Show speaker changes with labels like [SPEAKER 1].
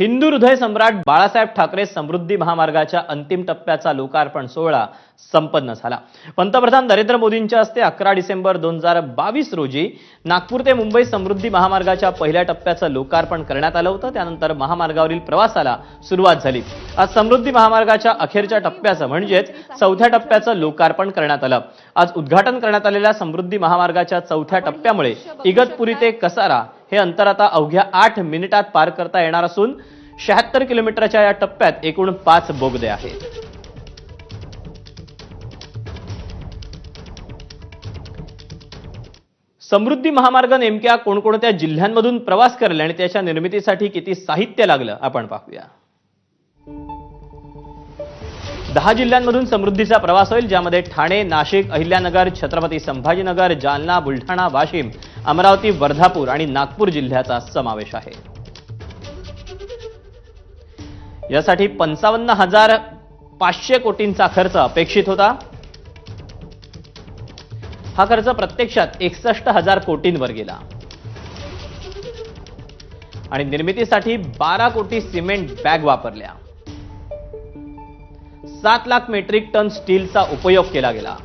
[SPEAKER 1] हिंदू हृदय सम्राट बाळासाहेब ठाकरे समृद्धी महामार्गाच्या अंतिम टप्प्याचा लोकार्पण सोहळा संपन्न झाला। पंतप्रधान नरेंद्र मोदींच्या हस्ते 11 डिसेंबर 2022 रोजी नागपूर ते मुंबई समृद्धी महामार्गाच्या पहिल्या टप्प्याचं लोकार्पण करण्यात आलं होतं। त्यानंतर महामार्गावरील प्रवासाला सुरुवात झाली। आज समृद्धी महामार्गाच्या अखेरच्या टप्प्याचं म्हणजेच चौथ्या टप्प्याचं लोकार्पण करण्यात आलं। आज उद्घाटन करण्यात आलेल्या समृद्धी महामार्गाच्या चौथ्या टप्प्यामुळे इगतपुरी ते कसारा हे अंतर आता अवघ्या 8 मिनिटात पार करता येणार असून 76 किलोमीटरच्या या टप्प्यात एकूण 5 बोगदे आहेत। समृद्धी महामार्ग नेमक्या कोणकोणत्या जिल्ह्यांमधून प्रवास करेल आणि त्याच्या निर्मितीसाठी किती साहित्य लागलं आपण पाहूया। 10 जिल्ह्यांमधून समृद्धीचा प्रवास होईल, ज्यामध्ये ठाणे, नाशिक, अहिल्यानगर, छत्रपती संभाजीनगर, जालना, बुलढाणा, वाशिम, अमरावती, वर्धापूर आणि नागपूर जिल्ह्याचा समावेश आहे। यासाठी 55,500 कोटींचा खर्च अपेक्षित होता। हा खर्च प्रत्यक्षात 61,000 कोटींवर गेला आणि निर्मितीसाठी 12 कोटी सिमेंट बॅग वापरल्या। 7 लाख मेट्रिक टन स्टीलचा उपयोग केला गेला।